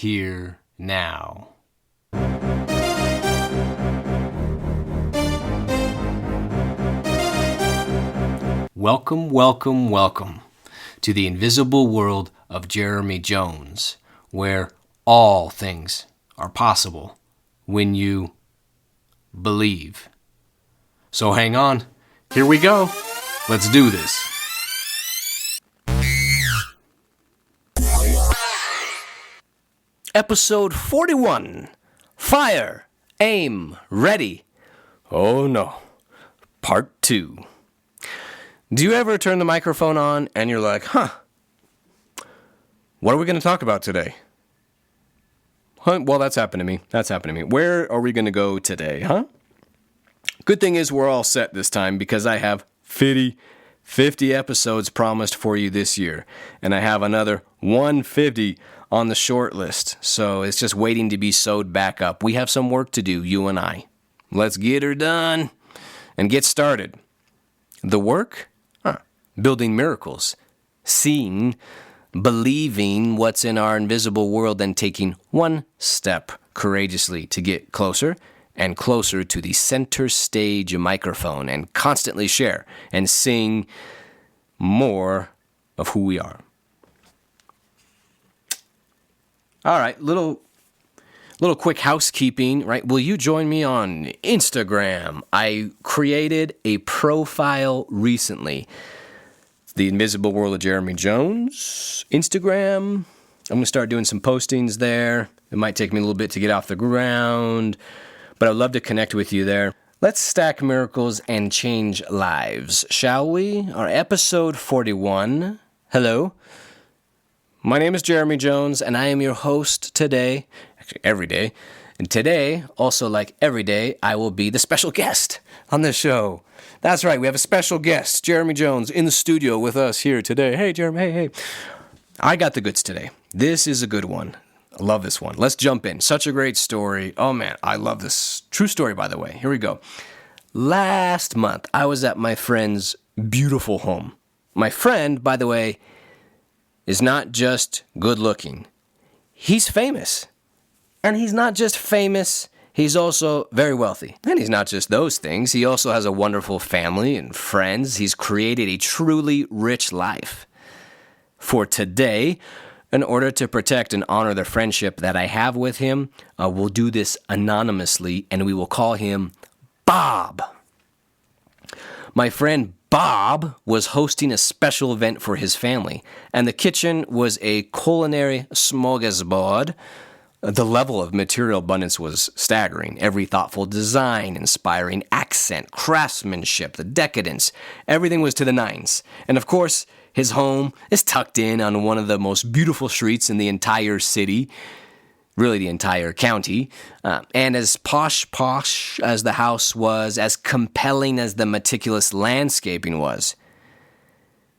here now. Welcome, welcome, welcome to the invisible world of Jeremy Jonz, where all things are possible when you believe. So hang on, here we go. Let's do this. Episode 41. Fire, aim, ready. Oh no. Part 2. Do you ever turn the microphone on and you're like, what are we going to talk about today? Well, that's happened to me. Where are we going to go today, Good thing is we're all set this time because I have 50 episodes promised for you this year. And I have another 150 on the short list. So it's just waiting to be sewed back up. We have some work to do, you and I. Let's get her done and get started. The work? Building miracles. Seeing, believing what's in our invisible world and taking one step courageously to get closer and closer to the center stage microphone and constantly share and sing more of who we are. All right, little quick housekeeping, right? Will you join me on Instagram? I created a profile recently. The Invisible World of Jeremy Jonz, Instagram. I'm going to start doing some postings there. It might take me a little bit to get off the ground, but I'd love to connect with you there. Let's stack miracles and change lives, shall we? Our episode 41. Hello. My name is Jeremy Jonz, and I am your host today, actually every day. And today, also like every day, I will be the special guest on this show. That's right, we have a special guest, Jeremy Jonz, in the studio with us here today. Hey, Jeremy, hey. I got the goods today. This is a good one. I love this one. Let's jump in. Such a great story. Oh, man, I love this. True story, by the way. Here we go. Last month, I was at my friend's beautiful home. My friend, by the way, is not just good looking. He's famous. And he's not just famous, he's also very wealthy. And he's not just those things. He also has a wonderful family and friends. He's created a truly rich life. For today, in order to protect and honor the friendship that I have with him, we'll do this anonymously, and we will call him Bob. My friend Bob was hosting a special event for his family, and the kitchen was a culinary smorgasbord. The level of material abundance was staggering. Every thoughtful design, inspiring accent, craftsmanship, the decadence, everything was to the nines. And of course, his home is tucked in on one of the most beautiful streets in the entire city, really the entire county. And as posh as the house was, as compelling as the meticulous landscaping was,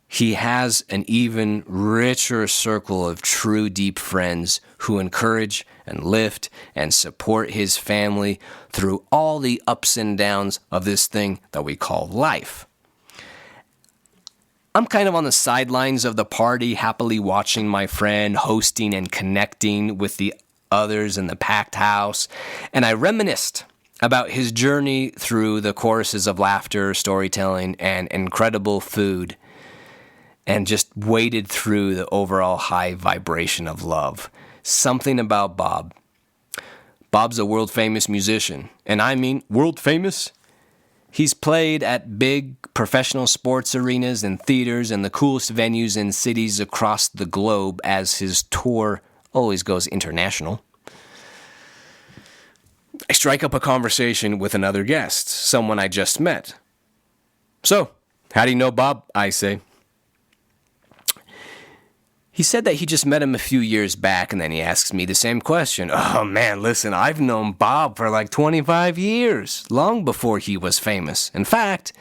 he has an even richer circle of true deep friends who encourage and lift and support his family through all the ups and downs of this thing that we call life. I'm kind of on the sidelines of the party, happily watching my friend hosting and connecting with the others in the packed house, and I reminisced about his journey through the choruses of laughter, storytelling, and incredible food, and just waded through the overall high vibration of love. Something about Bob. Bob's a world-famous musician, and I mean world-famous. He's played at big professional sports arenas and theaters and the coolest venues in cities across the globe as his tour always goes international. I strike up a conversation with another guest, someone I just met. So, how do you know Bob? I say. He said that he just met him a few years back, and then he asks me the same question. Oh man, listen, I've known Bob for like 25 years, long before he was famous. In fact,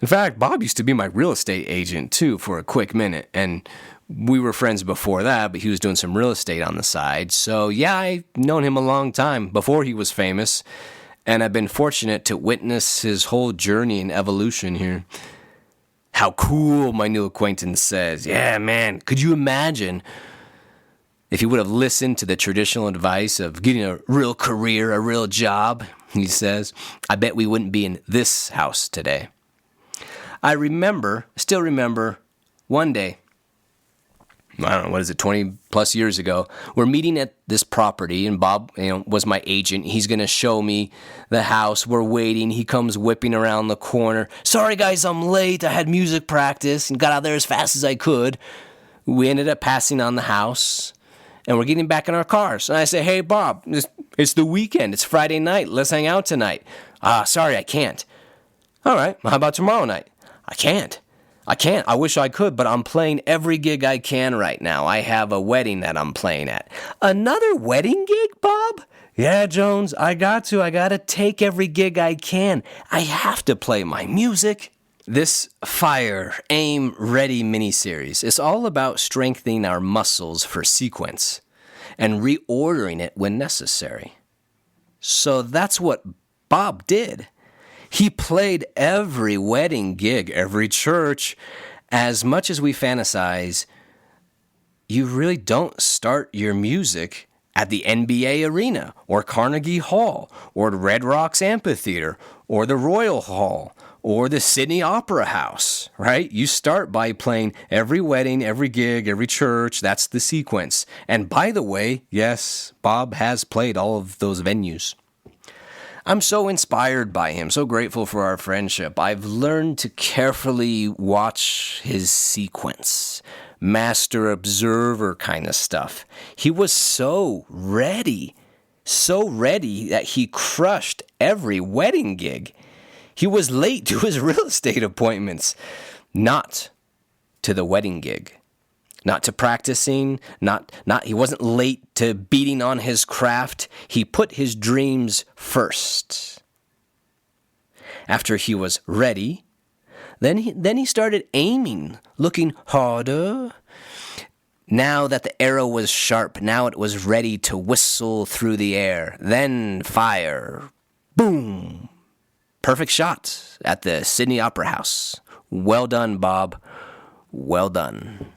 Bob used to be my real estate agent too for a quick minute, and we were friends before that, but he was doing some real estate on the side. So yeah, I've known him a long time before he was famous, and I've been fortunate to witness his whole journey and evolution here. How cool, my new acquaintance says. Yeah, man, could you imagine If he would have listened to the traditional advice of getting a real career, a real job, he says, I bet we wouldn't be in this house today. I still remember, one day, I don't know, 20 plus years ago, we're meeting at this property, and Bob, was my agent. He's going to show me the house. We're waiting. He comes whipping around the corner. Sorry, guys, I'm late. I had music practice and got out there as fast as I could. We ended up passing on the house, and we're getting back in our cars. And I say, hey, Bob, it's the weekend. It's Friday night. Let's hang out tonight. Sorry, I can't. All right, how about tomorrow night? I can't. I wish I could, but I'm playing every gig I can right now. I have a wedding that I'm playing at. Another wedding gig, Bob? Yeah, Jonz, I got to take every gig I can. I have to play my music. This Fire, Aim, Ready miniseries is all about strengthening our muscles for sequence and reordering it when necessary. So that's what Bob did. He played every wedding gig, every church. As much as we fantasize, you really don't start your music at the NBA Arena or Carnegie Hall or the Red Rocks Amphitheater or the Royal Hall or the Sydney Opera House, right? You start by playing every wedding, every gig, every church. That's the sequence. And by the way, yes, Bob has played all of those venues. I'm so inspired by him, so grateful for our friendship. I've learned to carefully watch his sequence, master observer kind of stuff. He was so ready that he crushed every wedding gig. He was late to his real estate appointments, not to the wedding gig. Not to practicing, he wasn't late to beating on his craft. He put his dreams first. After he was ready, then he started aiming, looking harder. Now that the arrow was sharp, now it was ready to whistle through the air. Then fire. Boom. Perfect shot at the Sydney Opera House. Well done, Bob. Well done.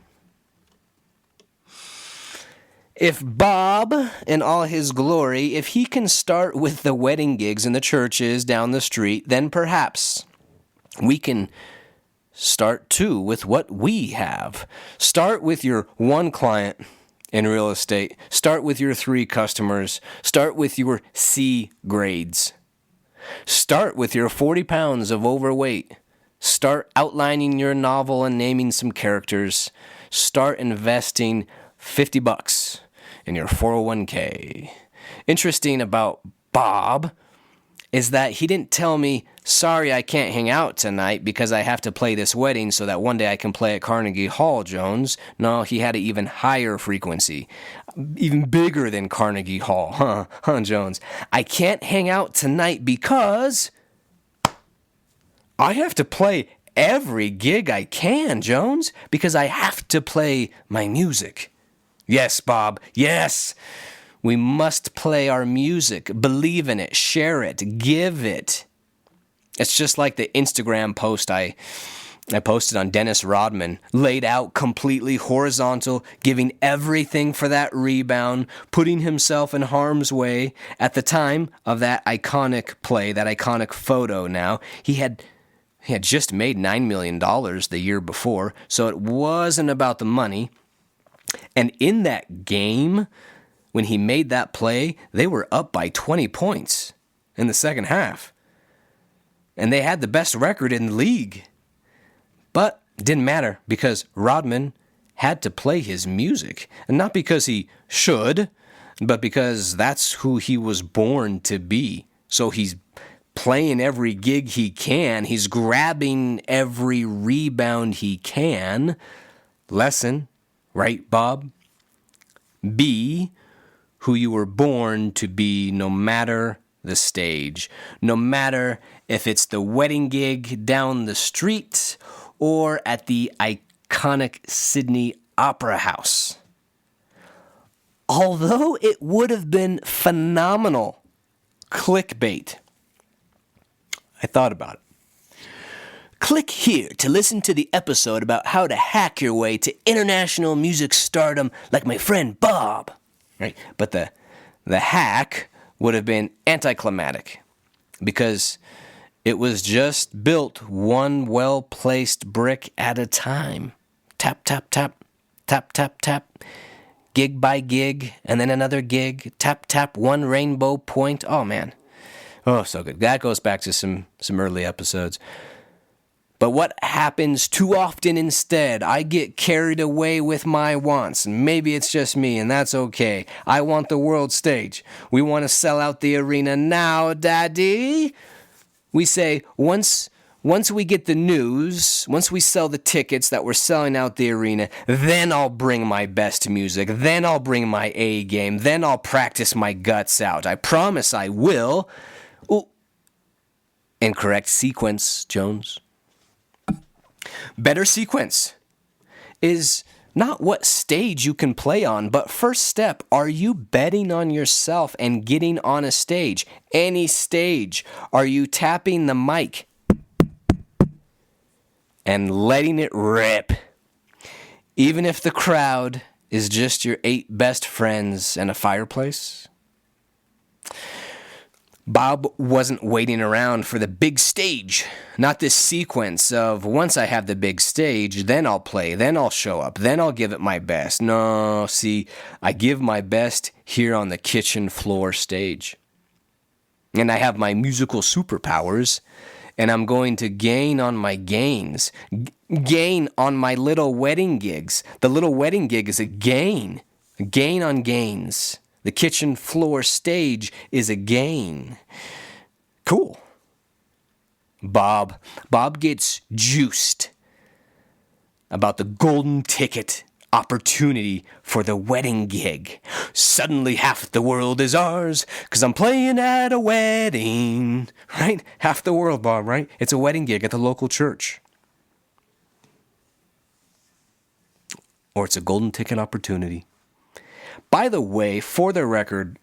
If Bob, in all his glory, if he can start with the wedding gigs in the churches down the street, then perhaps we can start too with what we have. Start with your one client in real estate. Start with your 3 customers. Start with your C grades. Start with your 40 pounds of overweight. Start outlining your novel and naming some characters. Start investing $50 in your 401k. Interesting about Bob is that he didn't tell me, sorry, I can't hang out tonight because I have to play this wedding so that one day I can play at Carnegie Hall, Jonz. No, he had an even higher frequency, even bigger than Carnegie Hall. Huh, Jonz? I can't hang out tonight because I have to play every gig I can, Jonz, because I have to play my music. Yes, Bob, yes. We must play our music, believe in it, share it, give it. It's just like the Instagram post I posted on Dennis Rodman, laid out completely horizontal, giving everything for that rebound, putting himself in harm's way. At the time of that iconic play, that iconic photo now, he had just made $9 million the year before, so it wasn't about the money. And in that game, when he made that play, they were up by 20 points in the second half. And they had the best record in the league. But it didn't matter because Rodman had to play his music. And not because he should, but because that's who he was born to be. So he's playing every gig he can. He's grabbing every rebound he can. Lesson, right, Bob? Be who you were born to be, no matter the stage. No matter if it's the wedding gig down the street or at the iconic Sydney Opera House. Although it would have been phenomenal clickbait, I thought about it. Click here to listen to the episode about how to hack your way to international music stardom like my friend Bob. Right? But the hack would have been anticlimactic because it was just built one well-placed brick at a time. Tap, tap, tap, tap, tap, tap. Gig by gig, and then another gig. Tap, tap, one rainbow point. Oh, man. Oh, so good. That goes back to some early episodes. But what happens too often instead? I get carried away with my wants. And maybe it's just me, and that's okay. I want the world stage. We want to sell out the arena now, Daddy. We say, once we get the news, once we sell the tickets that we're selling out the arena, then I'll bring my best music. Then I'll bring my A game. Then I'll practice my guts out. I promise I will. Ooh. Incorrect sequence, Jonz. Better sequence is not what stage you can play on, but first step, are you betting on yourself and getting on a stage? Any stage. Are you tapping the mic and letting it rip? Even if the crowd is just your 8 best friends and a fireplace? Bob wasn't waiting around for the big stage. Not this sequence of once I have the big stage, then I'll play, then I'll show up, then I'll give it my best. No, see, I give my best here on the kitchen floor stage. And I have my musical superpowers, and I'm going to gain on my gains. Gain on my little wedding gigs. The little wedding gig is a gain. A gain on gains. The kitchen floor stage is a gain. Cool. Bob gets juiced about the golden ticket opportunity for the wedding gig. Suddenly half the world is ours, 'cause I'm playing at a wedding. Right? Half the world, Bob, right? It's a wedding gig at the local church. Or it's a golden ticket opportunity. By the way, for the record,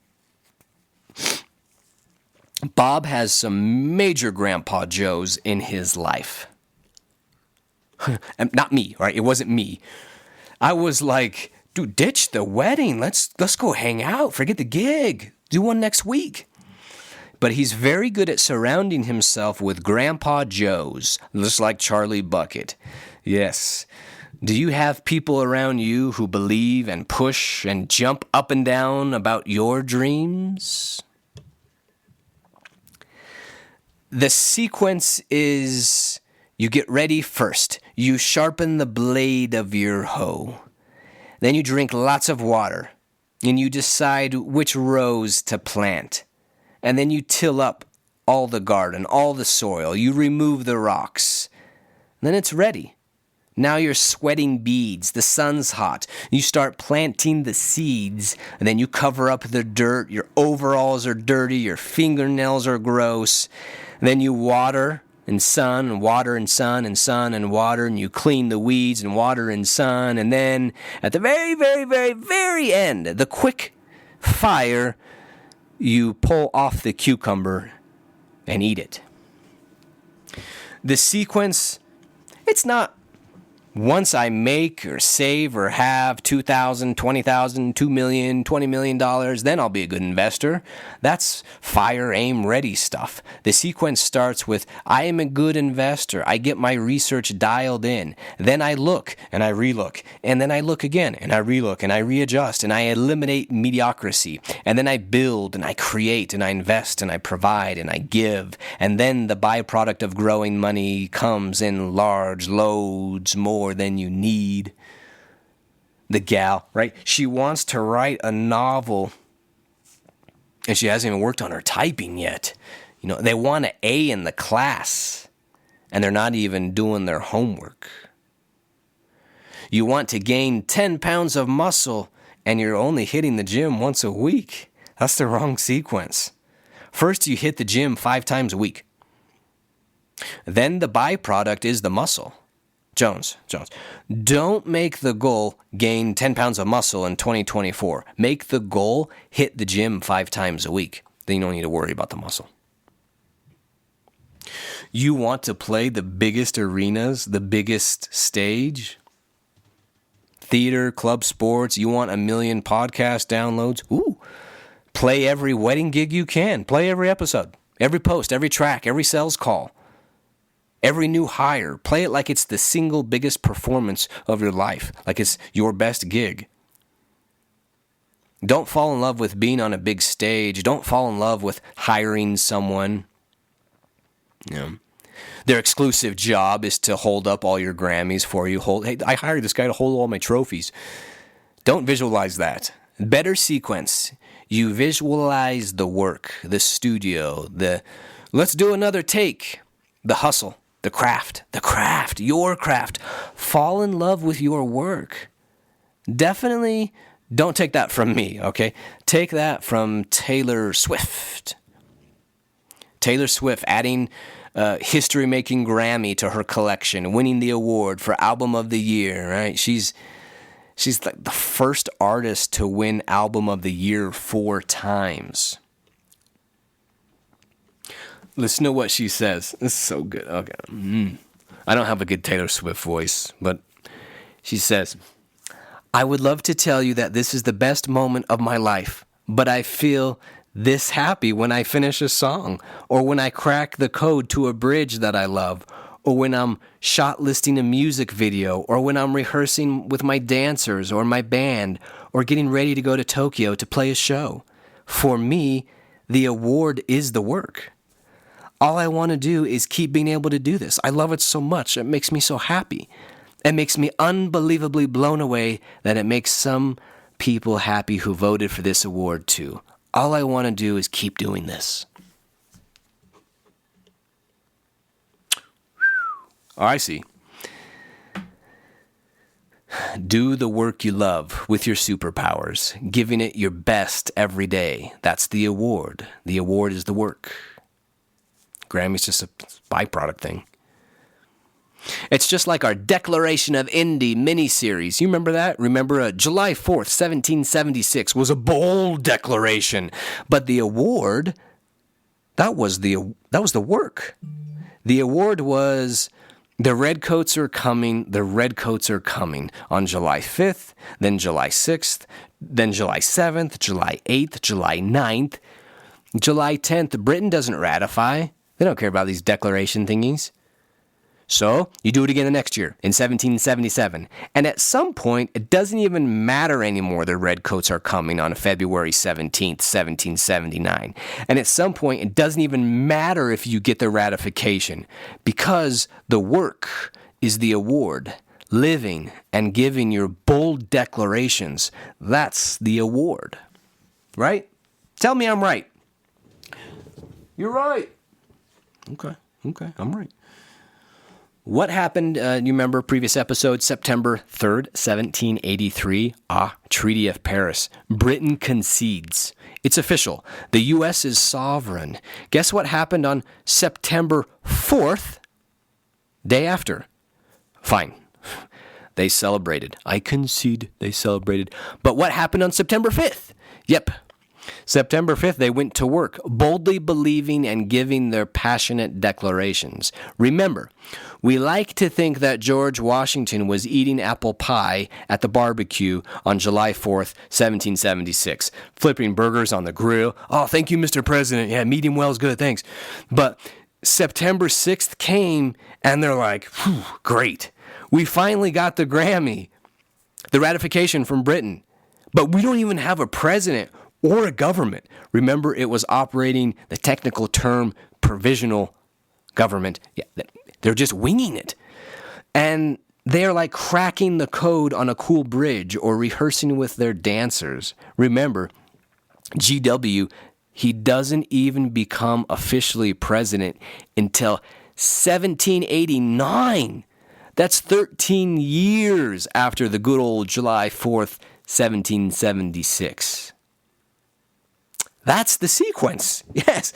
Bob has some major Grandpa Joes in his life. Not me, right? It wasn't me. I was like, dude, ditch the wedding. Let's go hang out. Forget the gig. Do one next week. But he's very good at surrounding himself with Grandpa Joes, just like Charlie Bucket. Yes. Do you have people around you who believe and push and jump up and down about your dreams? The sequence is you get ready first. You sharpen the blade of your hoe. Then you drink lots of water, and you decide which rows to plant. And then you till up all the garden, all the soil. You remove the rocks. Then it's ready. Now you're sweating beads. The sun's hot. You start planting the seeds, and then you cover up the dirt. Your overalls are dirty. Your fingernails are gross. And then you water and sun and water and sun and sun and water, and you clean the weeds and water and sun. And then at the very, very, very, very end, the quick fire, you pull off the cucumber and eat it. The sequence, it's not once I make or save or have $2,000, $20,000, $2 million, $20 million, then I'll be a good investor. That's fire, aim, ready stuff. The sequence starts with, I am a good investor. I get my research dialed in. Then I look and I relook. And then I look again and I relook and I readjust and I eliminate mediocrity. And then I build and I create and I invest and I provide and I give. And then the byproduct of growing money comes in large loads more than you need. The gal, right? She wants to write a novel and she hasn't even worked on her typing yet. You know, they want an A in the class and they're not even doing their homework. You want to gain 10 pounds of muscle and you're only hitting the gym once a week. That's the wrong sequence. First, you hit the gym 5 times a week. Then the byproduct is the muscle. Jonz, don't make the goal gain 10 pounds of muscle in 2024. Make the goal hit the gym 5 times a week. Then you don't need to worry about the muscle. You want to play the biggest arenas, the biggest stage? Theater, club sports, you want 1 million podcast downloads? Ooh. Play every wedding gig you can. Play every episode, every post, every track, every sales call, every new hire. Play it like it's the single biggest performance of your life, like it's your best gig. Don't fall in love with being on a big stage. Don't fall in love with hiring someone. Their exclusive job is to hold up all your Grammys for you. Hey, I hired this guy to hold all my trophies. Don't visualize that. Better sequence. You visualize the work, the studio, let's do another take, the hustle, the craft, your craft. Fall in love with your work. Definitely don't take that from me, okay? Take that from Taylor Swift. Taylor Swift adding history-making Grammy to her collection, winning the award for Album of the Year, right? She's like the first artist to win Album of the Year 4 times. Listen to what she says. This is so good. Okay. I don't have a good Taylor Swift voice, but she says, I would love to tell you that this is the best moment of my life, but I feel this happy when I finish a song, or when I crack the code to a bridge that I love, or when I'm shot listing a music video, or when I'm rehearsing with my dancers or my band, or getting ready to go to Tokyo to play a show. For me, the award is the work. All I want to do is keep being able to do this. I love it so much. It makes me so happy. It makes me unbelievably blown away that it makes some people happy who voted for this award too. All I want to do is keep doing this. Oh, I see. Do the work you love with your superpowers, giving it your best every day. That's the award. The award is the work. Grammy's just a byproduct thing. It's just like our Declaration of Indie miniseries. You remember that? Remember July 4th, 1776 was a bold declaration. But the award, that was the work. The award was the Redcoats are coming, the Redcoats are coming on July 5th, then July 6th, then July 7th, July 8th, July 9th. July 10th, Britain doesn't ratify. They don't care about these declaration thingies. So you do it again the next year in 1777. And at some point, it doesn't even matter anymore the Redcoats are coming on February 17th, 1779. And at some point, it doesn't even matter if you get the ratification, because the work is the award. Living and giving your bold declarations, that's the award. Right? Tell me I'm right. You're right. Okay, I'm right. What happened, you remember previous episode, September 3rd, 1783? Treaty of Paris. Britain concedes. It's official. The U.S. is sovereign. Guess what happened on September 4th? Day after. Fine. They celebrated. I concede they celebrated. But what happened on September 5th? Yep. September 5th, they went to work, boldly believing and giving their passionate declarations. Remember, we like to think that George Washington was eating apple pie at the barbecue on July 4th, 1776, flipping burgers on the grill. Oh, thank you, Mr. President. Yeah, medium well is good, thanks. But September 6th came, and they're like, great. We finally got the Grammy, the ratification from Britain. But we don't even have a president or a government. Remember, it was operating the technical term provisional government. Yeah, they're just winging it. And they're like cracking the code on a cool bridge or rehearsing with their dancers. Remember, GW, he doesn't even become officially president until 1789. That's 13 years after the good old July 4th, 1776. That's the sequence. Yes.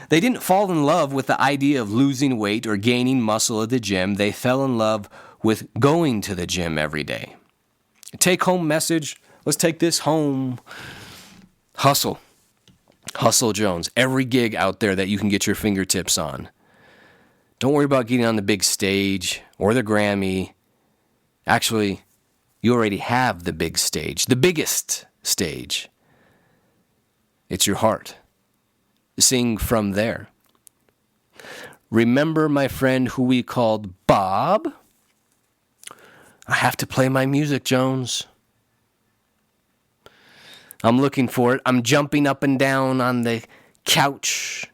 They didn't fall in love with the idea of losing weight or gaining muscle at the gym. They fell in love with going to the gym every day. Take home message. Let's take this home. Hustle. Hustle Jonz. Every gig out there that you can get your fingertips on. Don't worry about getting on the big stage or the Grammy. Actually, you already have the big stage, the biggest stage. It's your heart. Sing from there. Remember my friend who we called Bob? I have to play my music, Jonz. I'm looking for it. I'm jumping up and down on the couch.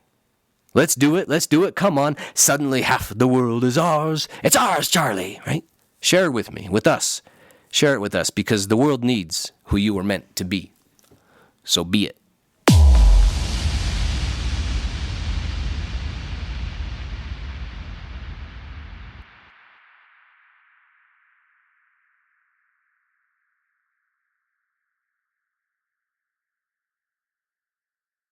Let's do it. Let's do it. Come on. Suddenly half the world is ours. It's ours, Charlie, right? Share it with me, with us. Share it with us because the world needs who you were meant to be. So be it.